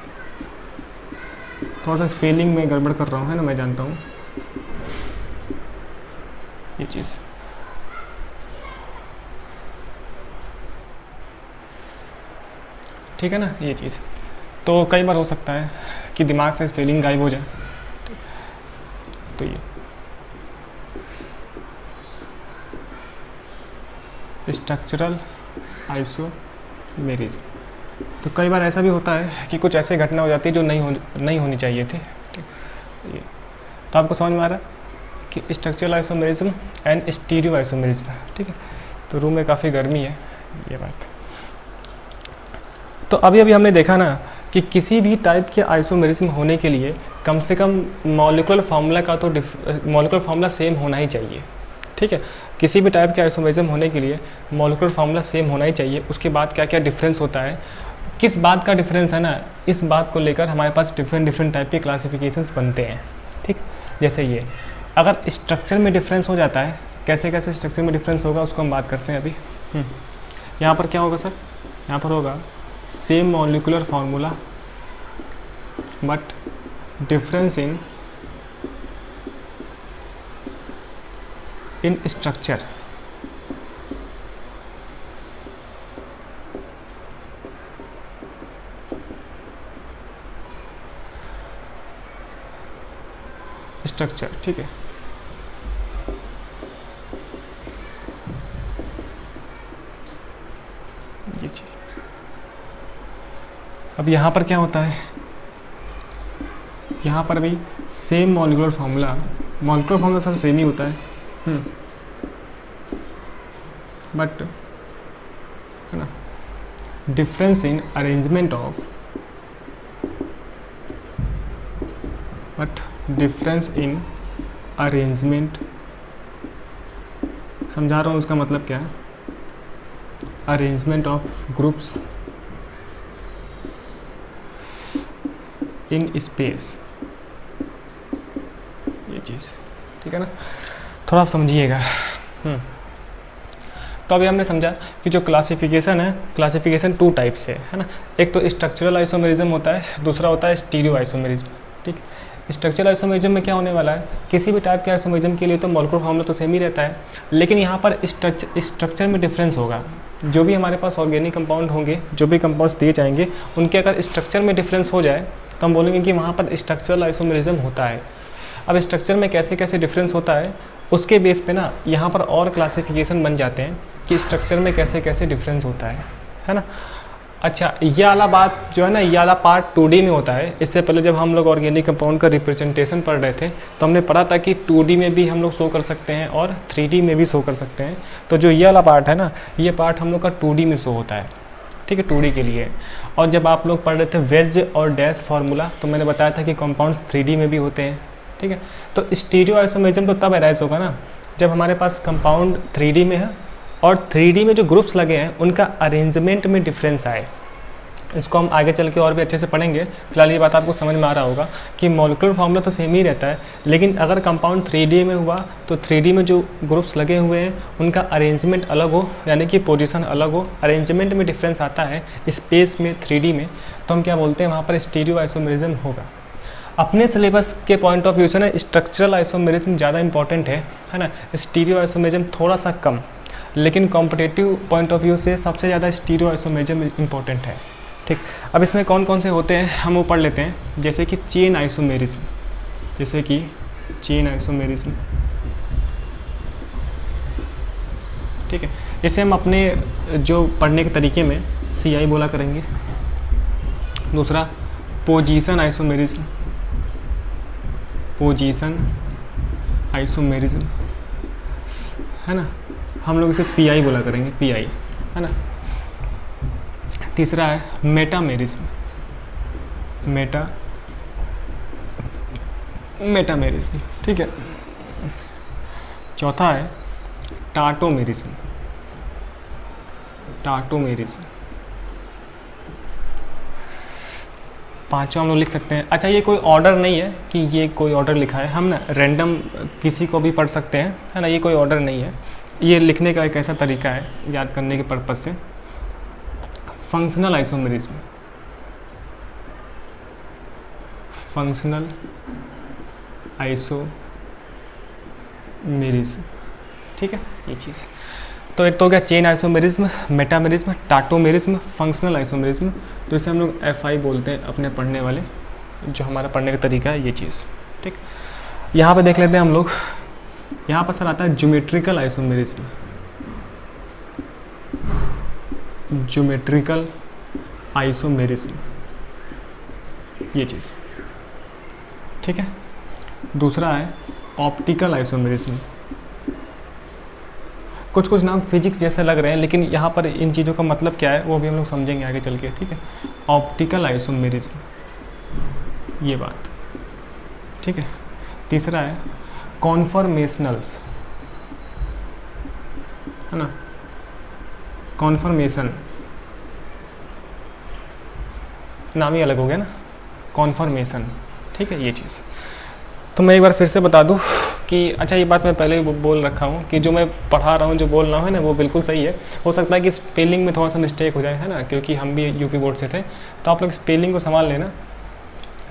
थोड़ा सा स्पेलिंग में गड़बड़ कर रहा हूँ, है ना, मैं जानता हूँ ये चीज़। ठीक है ना, ये चीज़। तो कई बार हो सकता है कि दिमाग से स्पेलिंग गायब हो जाए, तो ये स्ट्रक्चरल आइसोमेरिज्म। तो कई बार ऐसा भी होता है कि कुछ ऐसी घटना हो जाती है जो नहीं होनी चाहिए थी, ठीक। ये तो आपको समझ में आ रहा है कि structural isomerism and stereo isomerism, ठीक है। तो रूम में काफ़ी गर्मी है, ये बात। तो अभी हमने देखा ना कि किसी भी टाइप के आइसोमेरिज्म होने के लिए कम से कम मॉलिक्यूलर फार्मूला का तो मॉलिक्यूलर फार्मूला सेम होना ही चाहिए, ठीक है। किसी भी टाइप के आइसोमेरिज्म होने के लिए मॉलिक्यूलर फार्मूला सेम होना ही चाहिए। उसके बाद क्या क्या डिफरेंस होता है, किस बात का डिफरेंस है ना, इस बात को लेकर हमारे पास डिफरेंट टाइप के क्लासिफिकेशंस बनते हैं, ठीक। जैसे ये अगर स्ट्रक्चर में डिफरेंस हो जाता है, कैसे कैसे स्ट्रक्चर में डिफरेंस होगा उसको हम बात करते हैं अभी। यहाँ पर क्या होगा सर, यहाँ पर होगा same molecular formula but difference in structure. Structure, ठीक है। ये चीज अब यहाँ पर क्या होता है, यहाँ पर भी same molecular formula sir same ही होता है, बट है ना, difference in arrangement of, but difference in arrangement, समझा रहा हूँ उसका मतलब क्या है, arrangement of groups in space, ये चीज़, ठीक है ना। थोड़ा आप समझिएगा। तो अभी हमने समझा कि जो क्लासिफिकेशन है, क्लासिफिकेशन 2 टाइप से है ना। एक तो स्ट्रक्चरल आइसोमेरिज्म होता है, दूसरा होता है स्टीरियो आइसोमेरिज्म, ठीक। स्ट्रक्चरल आइसोमेरिज्म में क्या होने वाला है, किसी भी टाइप के आइसोमेरिज्म के लिए तो मॉलिक्यूलर फार्मूला तो सेम ही रहता है, लेकिन यहाँ पर स्ट्रक्चर में डिफरेंस होगा। जो भी हमारे पास ऑर्गेनिक कंपाउंड होंगे, जो भी कंपाउंड्स दिए जाएंगे, उनके अगर स्ट्रक्चर में डिफरेंस हो जाए तो हम बोलेंगे कि वहाँ पर स्ट्रक्चरल आइसोमेरिज्म होता है। अब स्ट्रक्चर में कैसे कैसे डिफरेंस होता है उसके बेस पे ना यहाँ पर और क्लासिफिकेशन बन जाते हैं कि स्ट्रक्चर में कैसे कैसे डिफरेंस होता है ना। अच्छा, ये वाला बात जो है ना, ये वाला पार्ट 2D में होता है। इससे पहले जब हम लोग ऑर्गेनिक कंपाउंड का रिप्रेजेंटेशन पढ़ रहे थे तो हमने पढ़ा था कि 2D में भी हम लोग शो कर सकते हैं और 3D में भी शो कर सकते हैं। तो जो ये वाला पार्ट है ना, ये पार्ट हम लोग का 2D में शो होता है, ठीक है, 2D के लिए। और जब आप लोग पढ़ रहे थे वेज और डैश फार्मूला, तो मैंने बताया था कि कंपाउंड्स 3D में भी होते हैं, ठीक है। तो स्टीरियो आइसोमेरिज्म तो तब अराइज होगा ना जब हमारे पास कंपाउंड 3D में है और 3D में जो ग्रुप्स लगे हैं उनका अरेंजमेंट में डिफरेंस आए। इसको हम आगे चल के और भी अच्छे से पढ़ेंगे। फिलहाल ये बात आपको समझ में आ रहा होगा कि मॉलिक्यूलर फार्मूला तो सेम ही रहता है, लेकिन अगर कंपाउंड 3D में हुआ तो 3D में जो ग्रुप्स लगे हुए हैं उनका अरेंजमेंट अलग हो, यानी कि पोजीशन अलग हो, अरेंजमेंट में डिफरेंस आता है स्पेस में 3D में, तो हम क्या बोलते हैं, वहाँ पर स्टीरियो आइसोमेरिज्म होगा। अपने सिलेबस के पॉइंट ऑफ व्यू से ना स्ट्रक्चरल आइसोमेरिज्म ज़्यादा इंपॉर्टेंट है ना, स्टीरियो आइसोमेरिज्म थोड़ा सा कम, लेकिन कॉम्पिटिटिव पॉइंट ऑफ व्यू से सबसे ज़्यादा स्टीरियो आइसोमेरिज्म इंपॉर्टेंट है, ठीक। अब इसमें कौन कौन से होते हैं हम वो पढ़ लेते हैं। जैसे कि चेन आइसोमेरिज्म, ठीक है। इसे हम अपने जो पढ़ने के तरीके में CI बोला करेंगे। दूसरा पोजीशन आइसोमेरिज्म, है ना, हम लोग इसे PI बोला करेंगे, PI, है ना। तीसरा है मेटामेरिज्म, ठीक है। चौथा है टाटोमेरिज्म, पाँचवा हम लोग लिख सकते हैं। अच्छा, ये कोई ऑर्डर नहीं है कि ये कोई ऑर्डर लिखा है, हम ना रैंडम किसी को भी पढ़ सकते हैं, है ना, ये कोई ऑर्डर नहीं है। ये लिखने का एक ऐसा तरीका है याद करने के पर्पज़ से। फंक्शनल आइसोमेरिज्म, फंक्शनल आइसोमेरिज्म, ठीक है, ये चीज़। तो एक तो हो गया chain isomerism, metamerism, tautomerism, functional isomerism, तो इसे हम लोग FI बोलते हैं अपने पढ़ने वाले, जो हमारा पढ़ने का तरीका है, ये चीज़, ठीक। यहाँ पे देख लेते हैं हम लोग, यहाँ पर सर आता है ज्योमेट्रिकल आइसोमेरिज्म, ज्योमेट्रिकल आइसोमेरिज्म, ये चीज़, ठीक है। दूसरा है ऑप्टिकल आइसोमेरिज्म। कुछ कुछ नाम फिजिक्स जैसे लग रहे हैं, लेकिन यहाँ पर इन चीज़ों का मतलब क्या है वो भी हम लोग समझेंगे आगे चल के, ठीक है। ऑप्टिकल आइसोमेरिज्म, ये बात, ठीक है। तीसरा है कॉन्फॉर्मेशनल्स, है ना, कॉन्फॉर्मेशन, नाम ही अलग हो गया ना, कॉन्फॉर्मेशन, ठीक है, ये चीज़। तो मैं एक बार फिर से बता दूं कि अच्छा, ये बात मैं पहले ही बोल रखा हूँ कि जो मैं पढ़ा रहा हूँ, जो बोल रहा हूँ, है ना, वो बिल्कुल सही है। हो सकता है कि स्पेलिंग में थोड़ा सा मिस्टेक हो जाए, है ना, क्योंकि हम भी यूपी बोर्ड से थे, तो आप लोग स्पेलिंग को संभाल लेना।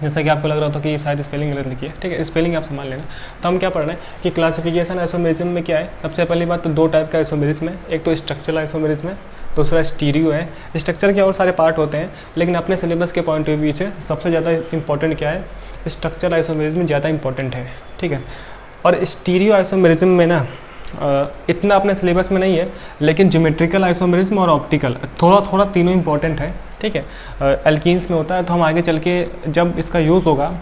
जैसा कि आपको लग रहा था कि शायद स्पेलिंग गलत लिखी है, ठीक है, स्पेलिंग आप संभाल लेना। तो हम क्या पढ़ रहे हैं कि क्लासिफिकेशन आइसोमेरिज्म में क्या है, सबसे पहली बात तो दो टाइप का आइसोमेरिज्म है, एक तो स्ट्रक्चरल आइसोमेरिज्म है, दूसरा स्टीरियो है। स्ट्रक्चर के और सारे पार्ट होते हैं, लेकिन अपने सिलेबस के पॉइंट ऑफ व्यू से सबसे ज़्यादा इंपॉर्टेंट क्या है, स्ट्रक्चरल आइसोमेरिज्म ज़्यादा इंपॉर्टेंट है, ठीक है। और स्टीरियो आइसोमेरिज्म में ना इतना अपने सिलेबस में नहीं है, लेकिन ज्योमेट्रिकल आइसोमेरिज्म और ऑप्टिकल थोड़ा थोड़ा तीनों इंपॉर्टेंट है, ठीक है। एल्कीन्स में होता है, तो हम आगे चल के जब इसका यूज़ होगा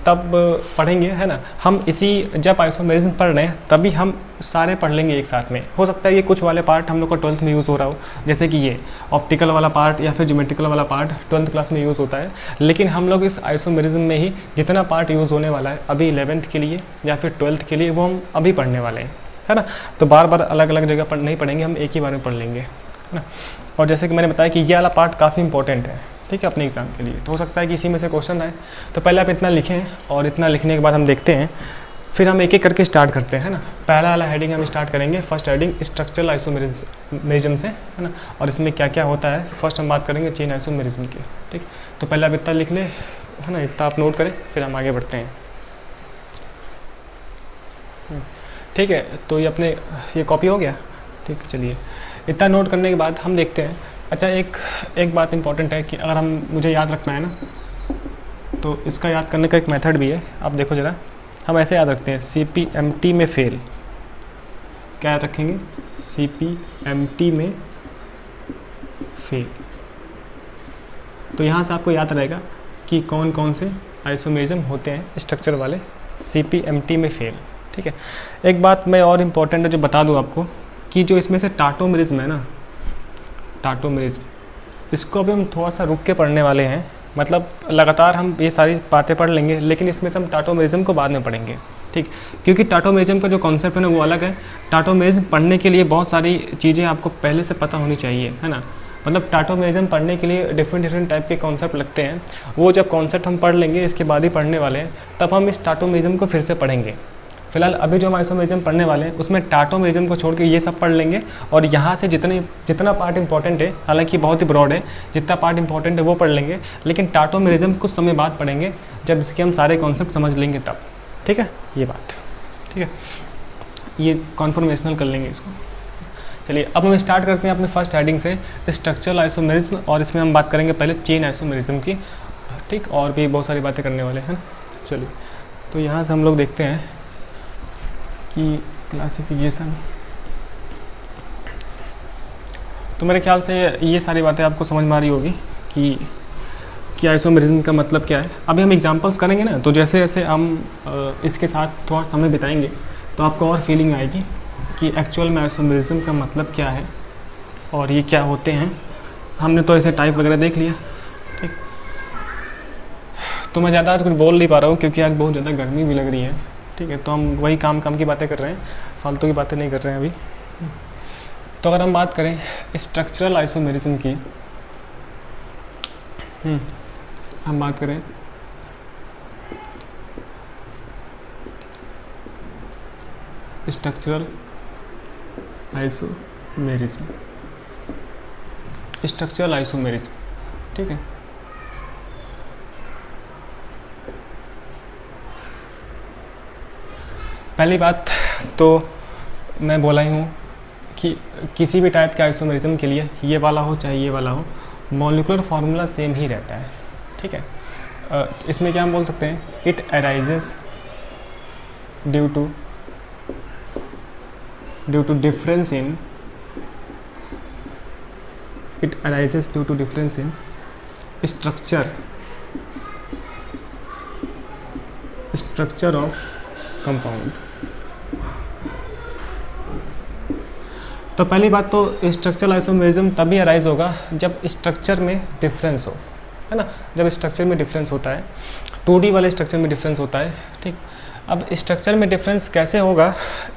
तब पढ़ेंगे, है ना। हम इसी जब आइसोमेरिज्म पढ़ रहे हैं तभी हम सारे पढ़ लेंगे एक साथ में। हो सकता है ये कुछ वाले पार्ट हम लोग का 12th में यूज़ हो रहा हो, जैसे कि ये ऑप्टिकल वाला पार्ट या फिर ज्योमेट्रिकल वाला पार्ट 12th क्लास में यूज़ होता है, लेकिन हम लोग इस आइसोमेरिज्म में ही जितना पार्ट यूज़ होने वाला है अभी 11th के लिए या फिर 12th के लिए, वो हम अभी पढ़ने वाले हैं, है ना। तो बार बार अलग अलग जगह नहीं पढ़ेंगे, हम एक ही बार में पढ़ लेंगे, है ना। और जैसे कि मैंने बताया कि ये वाला पार्ट काफ़ी इंपॉर्टेंट है, ठीक है, अपने एग्ज़ाम के लिए। तो हो सकता है कि इसी में से क्वेश्चन आए, तो पहले आप इतना लिखें, और इतना लिखने के बाद हम देखते हैं, फिर हम एक एक करके स्टार्ट करते हैं, है ना। पहला वाला हेडिंग हम स्टार्ट करेंगे, फर्स्ट हेडिंग स्ट्रक्चरल आइसोमेरिज्म से, है ना, और इसमें क्या क्या होता है। फर्स्ट हम बात करेंगे चेन आइसोमेरिज्म की, ठीक। तो पहले आप इतना लिख लें, है ना, इतना आप नोट करें, फिर हम आगे बढ़ते हैं, ठीक है। तो ये अपने ये कॉपी हो गया, ठीक। चलिए, इतना नोट करने के बाद हम देखते हैं। अच्छा, एक बात इंपॉर्टेंट है कि अगर हम मुझे याद रखना है ना, तो इसका याद करने का एक मेथड भी है। आप देखो ज़रा, हम ऐसे याद रखते हैं, CPMT में फेल। क्या याद रखेंगे, CPMT में फेल। तो यहाँ से आपको याद रहेगा कि कौन कौन से आइसोमेरिज्म होते हैं स्ट्रक्चर वाले CPMT में फेल, ठीक है। एक बात मैं और इम्पोर्टेंट है जो बता दूँ आपको, कि जो इसमें से टाटोमेरिज्म है ना, टाटोमेरिज्म, इसको अभी हम थोड़ा सा रुक के पढ़ने वाले हैं। मतलब लगातार हम ये सारी बातें पढ़ लेंगे, लेकिन इसमें से हम टाटोमेरिज्म को बाद में पढ़ेंगे, ठीक। क्योंकि टाटोमेरिज्म का जो कॉन्सेप्ट है ना वो अलग है। टाटोमेरिज्म पढ़ने के लिए बहुत सारी चीज़ें आपको पहले से पता होनी चाहिए, है ना। मतलब टाटोमेरिज्म पढ़ने के लिए डिफरेंट टाइप के कॉन्सेप्ट लगते हैं। वो जब कॉन्सेप्ट हम पढ़ लेंगे, इसके बाद ही पढ़ने वाले हैं, तब हम इस टाटोमेरिज्म को फिर से पढ़ेंगे। फिलहाल अभी जो हम आइसोमेरिज्म पढ़ने वाले हैं उसमें टाटोमेरिज्म को छोड़ के ये सब पढ़ लेंगे, और यहाँ से जितना पार्ट इंपॉर्टेंट है, हालांकि बहुत ही ब्रॉड है, जितना पार्ट इंपॉर्टेंट है वो पढ़ लेंगे, लेकिन टाटोमेरिज्म कुछ समय बाद पढ़ेंगे, जब इसके हम सारे कॉन्सेप्ट समझ लेंगे तब, ठीक है, ये बात, ठीक है। ये कॉन्फॉर्मेशनल कर लेंगे इसको। चलिए, अब हम स्टार्ट करते हैं अपने फर्स्ट हेडिंग से, स्ट्रक्चरल आइसोमेरिज्म, और इसमें हम बात करेंगे पहले चेन आइसोमेरिज्म की, ठीक, और भी बहुत सारी बातें करने वाले हैं। चलिए, तो यहाँ से हम लोग देखते हैं कि क्लासिफिकेशन, तो मेरे ख्याल से ये सारी बातें आपको समझ में आ रही होगी कि आइसोमेरिज्म का मतलब क्या है। अभी हम एग्जांपल्स करेंगे ना, तो जैसे जैसे हम इसके साथ थोड़ा समय बिताएंगे तो आपको और फीलिंग आएगी कि एक्चुअल में आइसोमेरिज्म का मतलब क्या है और ये क्या होते हैं। हमने तो ऐसे टाइप वगैरह देख लिया, ठीक। तो मैं ज़्यादा आज कुछ बोल नहीं पा रहा हूँ क्योंकि आज बहुत ज़्यादा गर्मी भी लग रही है, ठीक है। तो हम वही काम की बातें कर रहे हैं, फालतू की बातें नहीं कर रहे हैं अभी। तो अगर हम बात करें स्ट्रक्चरल आइसोमेरिज्म की, हम बात करें स्ट्रक्चरल आइसोमेरिज्म, स्ट्रक्चरल आइसोमेरिज्म, ठीक है। पहली बात तो मैं बोला ही हूँ कि किसी भी टाइप के आइसोमेरिज्म के लिए ये वाला हो चाहे ये वाला हो, मॉलिक्यूलर फार्मूला सेम ही रहता है, ठीक है। इसमें क्या हम बोल सकते हैं, it arises due to difference in structure of compound. तो पहली बात तो स्ट्रक्चरल आइसोमेरिज्म तभी अराइज होगा जब स्ट्रक्चर में डिफरेंस हो, है ना। जब स्ट्रक्चर में डिफरेंस होता है, 2D वाले स्ट्रक्चर में डिफरेंस होता है, ठीक। अब स्ट्रक्चर में डिफरेंस कैसे होगा,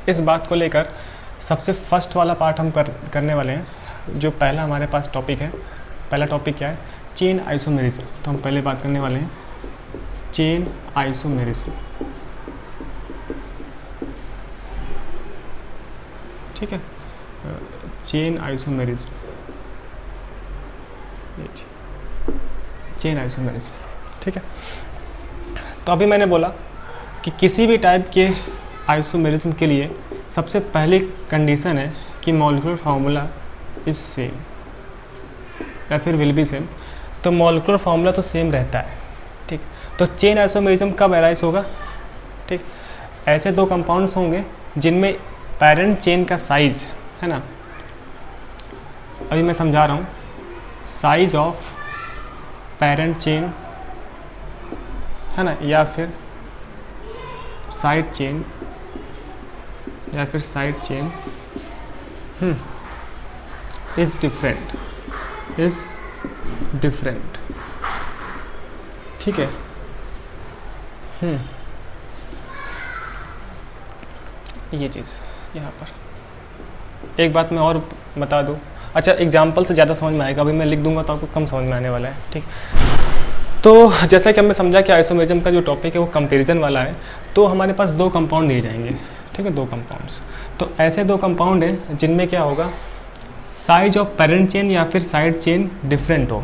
इस बात को लेकर सबसे फर्स्ट वाला पार्ट हम करने वाले हैं। जो पहला हमारे पास टॉपिक है, पहला टॉपिक क्या है, चेन आइसोमेरिज्म। तो हम पहले बात करने वाले हैं चेन आइसोमेरिज्म, ठीक है। चेन आइसोमेरिज्म, चेन आइसोमेरिज्म, ठीक है। तो अभी मैंने बोला कि किसी भी टाइप के आइसोमेरिज्म के लिए सबसे पहली कंडीशन है कि मॉलिक्यूलर फार्मूला इज सेम या फिर विल बी सेम। तो मॉलिक्यूलर फार्मूला तो सेम रहता है, ठीक। तो चेन आइसोमेरिज्म कब अराइज होगा, ठीक। ऐसे दो कंपाउंड्स होंगे जिनमें पेरेंट चेन का साइज, है ना, अभी मैं समझा रहा हूँ, साइज ऑफ पेरेंट चेन, है ना, या फिर साइड चेन, या फिर साइड चेन इज डिफरेंट, ठीक है। ये चीज़ यहाँ पर एक बात मैं और बता दूँ, अच्छा एग्जाम्पल से ज़्यादा समझ में आएगा, अभी मैं लिख दूंगा तो आपको कम समझ में आने वाला है, ठीक। तो जैसा कि हमने समझा कि आइसोमेरिज्म का जो टॉपिक है वो कंपैरिजन वाला है, तो हमारे पास दो कंपाउंड दिए जाएंगे, ठीक है, दो कंपाउंड्स। तो ऐसे दो कंपाउंड हैं जिनमें क्या होगा, साइज ऑफ पेरेंट चेन या फिर साइड चेन डिफरेंट हो,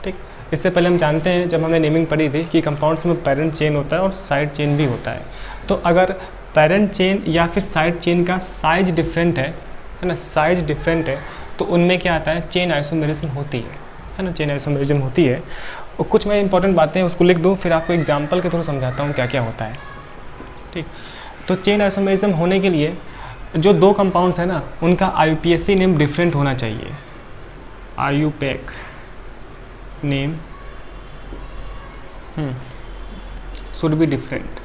ठीक। इससे पहले हम जानते हैं, जब हमने नेमिंग पढ़ी थी, कि कंपाउंड्स में पेरेंट चेन होता है और साइड चेन भी होता है। तो अगर पेरेंट चेन या फिर साइड चेन का साइज डिफरेंट है ना, साइज डिफरेंट है, तो उनमें क्या आता है, चेन आइसोमेरिज्म होती है ना, चेन आइसोमेरिज्म होती है। और कुछ मैं इंपॉर्टेंट बातें उसको लिख दूँ, फिर आपको एग्जांपल के थ्रू समझाता हूँ क्या क्या होता है, ठीक। तो चेन आइसोमेरिज्म होने के लिए जो दो कंपाउंड्स हैं ना, उनका IUPAC नेम डिफरेंट होना चाहिए। IUPAC name should be different,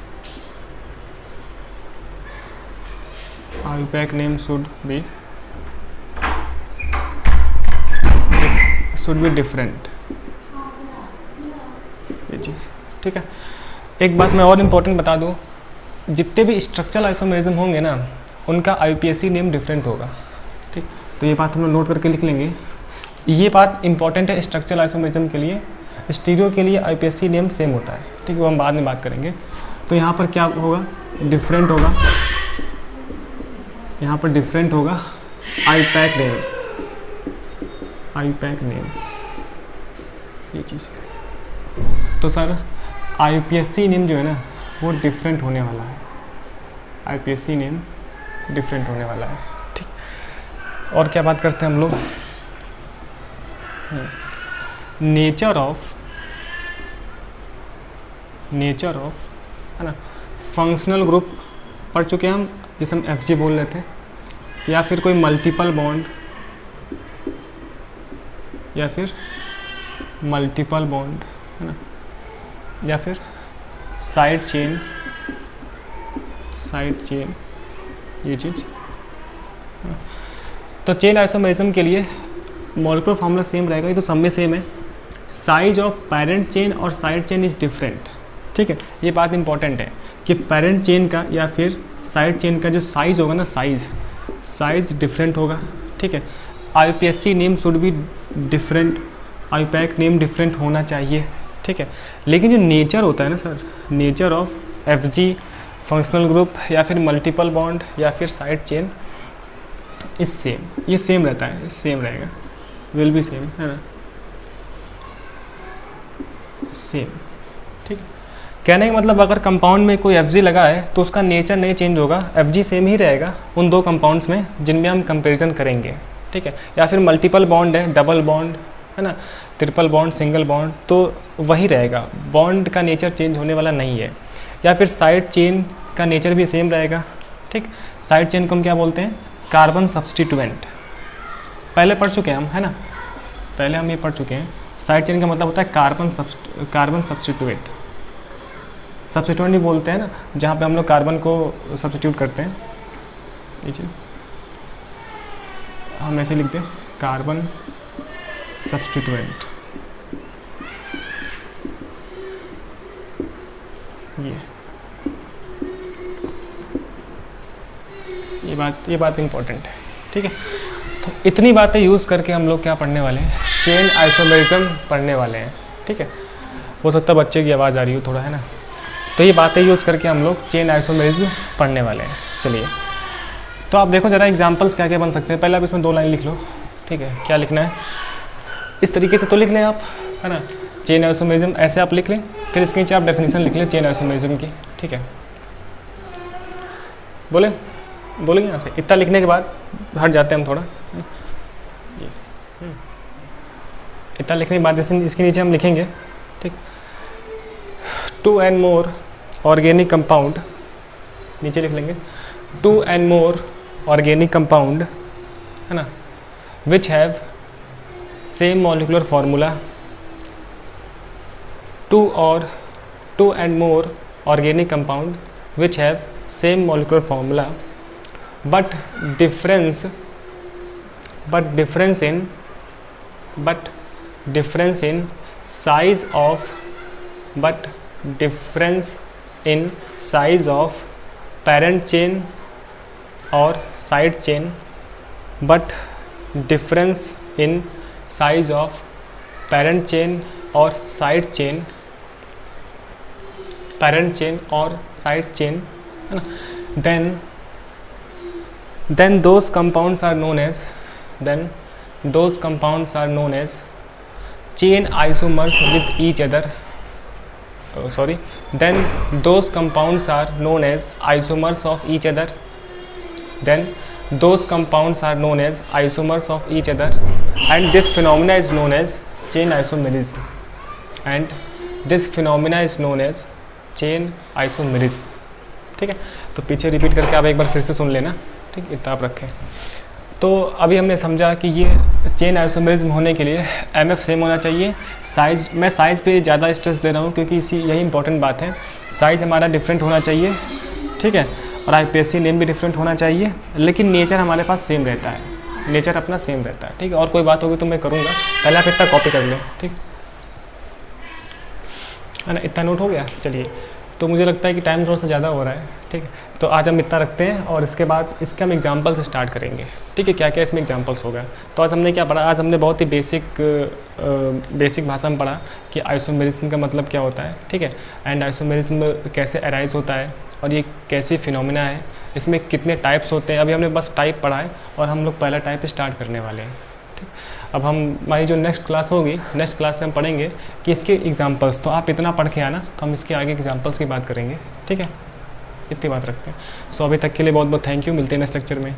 IUPAC name should be different, ये चीज़, ठीक है। एक बात मैं और इम्पोर्टेंट बता दूँ, जितने भी स्ट्रक्चरल आइसोमेरिज्म होंगे ना, उनका IUPAC नेम डिफरेंट होगा, ठीक। तो ये बात हम लोग नोट करके लिख लेंगे, ये बात इंपॉर्टेंट है स्ट्रक्चरल आइसोमेरिज्म के लिए। स्टीरियो के लिए IUPAC नेम सेम होता है, ठीक है, वो हम बाद में बात करेंगे। तो यहाँ पर क्या होगा, डिफरेंट होगा, यहाँ पर डिफरेंट होगा IUPAC नेम, ये चीज़। तो सर IUPAC नेम जो है ना, वो डिफरेंट होने वाला है, IUPAC नेम डिफरेंट होने वाला है, ठीक। और क्या बात करते हैं हम लोग, नेचर ऑफ, है ना, फंक्शनल ग्रुप पढ़ चुके हैं हम, जिसे हम FG बोल रहे थे, या फिर कोई मल्टीपल बॉन्ड, या फिर मल्टीपल बॉन्ड, है ना, या फिर साइड चेन, ये चीज़। तो चेन आइसोमेरिज्म के लिए मॉलिक्यूलर फार्मूला सेम रहेगा, ये तो सब में सेम है। साइज ऑफ पेरेंट चेन और साइड चेन इज डिफरेंट, ठीक है। ये बात इंपॉर्टेंट है कि पेरेंट चेन का या फिर साइड चेन का जो साइज होगा ना, साइज डिफरेंट होगा, ठीक है। IUPAC name should be different, IUPAC name different होना चाहिए, ठीक। ठीक है। लेकिन जो नेचर होता है ना sir, nature of Fg functional group या फिर मल्टीपल बॉन्ड या फिर साइड चेन इस सेम, ये सेम रहता है, सेम रहेगा, विल बी सेम, है ना, सेम। ठीक है, कहने का मतलब अगर कंपाउंड में कोई Fg लगा है तो उसका नेचर नहीं चेंज होगा, Fg सेम ही रहेगा उन दो कंपाउंड्स में जिनमें हम कंपैरिजन करेंगे। ठीक है, या फिर मल्टीपल बॉन्ड है, डबल बॉन्ड है ना, ट्रिपल बॉन्ड, सिंगल बॉन्ड, तो वही रहेगा, बॉन्ड का नेचर चेंज होने वाला नहीं है। या फिर साइड चेन का नेचर भी सेम रहेगा। ठीक, साइड चेन को हम क्या बोलते हैं, कार्बन सब्सटीट्यूएंट, पहले पढ़ चुके हैं हम, है ना, पहले हम ये पढ़ चुके हैं। साइड चेन का मतलब होता है कार्बन सब्सटीट्यूएंट, सब्सटीट्यूएंट भी बोलते हैं ना, जहाँ पे हम लोग कार्बन को सब्सटीट्यूट करते हैं। लीजिए हम ऐसे लिखते हैं, कार्बन सब्सटीट्यूएंट, ये बात इंपॉर्टेंट है। ठीक है, तो इतनी बातें यूज़ करके हम लोग क्या पढ़ने वाले हैं, चेन आइसोमेरिज्म पढ़ने वाले हैं। ठीक है, हो सकता है बच्चे की आवाज़ आ रही हो थोड़ा, है ना, तो ये बातें यूज़ करके हम लोग चेन आइसोमेरिज्म पढ़ने वाले हैं। चलिए, तो आप देखो ज़रा एग्जांपल्स क्या क्या बन सकते हैं। पहले आप इसमें 2 लाइन लिख लो। ठीक है, क्या लिखना है, इस तरीके से तो लिख लें आप, है ना, चेन आइसोमेरिज्म ऐसे आप लिख लें, फिर इसके नीचे आप डेफिनेशन लिख लें चेन आइसोमेरिज्म की। ठीक है, बोलेंगे यहाँ से, इतना लिखने के बाद हट जाते हैं हम थोड़ा, इतना लिखने के बाद इसके नीचे हम लिखेंगे, ठीक, 2 and more ऑर्गेनिक कंपाउंड, नीचे लिख लेंगे 2 and more ऑर्गेनिक कंपाउंड, है ना, which have same molecular formula, 2 and more organic compound which have same molecular formula but difference in size of parent chain or side chain, but difference in size of parent chain or side chain, parent chain or side chain, then those compounds are known as chain isomers with each other. Then those compounds are known as isomers of each other. And this phenomena is known as chain isomerism. ठीक है, तो पीछे repeat करके आप एक बार फिर से सुन लेना। ठीक, इतना आप रखें। तो अभी हमने समझा कि ये चेन आइसोमेरिज्म होने के लिए MF सेम होना चाहिए। साइज़, मैं साइज़ पे ज़्यादा स्ट्रेस दे रहा हूँ क्योंकि यही इंपॉर्टेंट बात है। साइज़ हमारा डिफरेंट होना चाहिए, ठीक है, और IPSC नेम भी डिफरेंट होना चाहिए, लेकिन नेचर हमारे पास सेम रहता है, नेचर अपना सेम रहता है। ठीक है, और कोई बात होगी तो मैं करूँगा, पहले आप इतना कॉपी कर लें। ठीक है ना, इतना नोट हो गया। चलिए, तो मुझे लगता है कि टाइम थोड़ा सा ज़्यादा हो रहा है। ठीक है, तो आज हम इतना रखते हैं और इसके बाद इसके हम एग्जांपल से स्टार्ट करेंगे। ठीक है, क्या क्या इसमें एग्जांपल्स होगा। तो आज हमने क्या पढ़ा, आज हमने बहुत ही बेसिक भाषा में पढ़ा कि आइसोमेरिज्म का मतलब क्या होता है। ठीक है, एंड आइसोमेरिज्म कैसे अराइज होता है और ये कैसी फिनोमिना है, इसमें कितने टाइप्स होते हैं। अभी हमने बस टाइप पढ़ा है और हम लोग पहला टाइप स्टार्ट करने वाले हैं। ठीक, अब हमारी जो नेक्स्ट क्लास होगी, नेक्स्ट क्लास से हम पढ़ेंगे कि इसके एग्जांपल्स, तो आप इतना पढ़ के आना, तो हम इसके आगे एग्जांपल्स की बात करेंगे। ठीक है, इतनी बात रखते हैं। सो अभी तक के लिए बहुत बहुत थैंक यू, मिलते हैं नेक्स्ट लेक्चर में।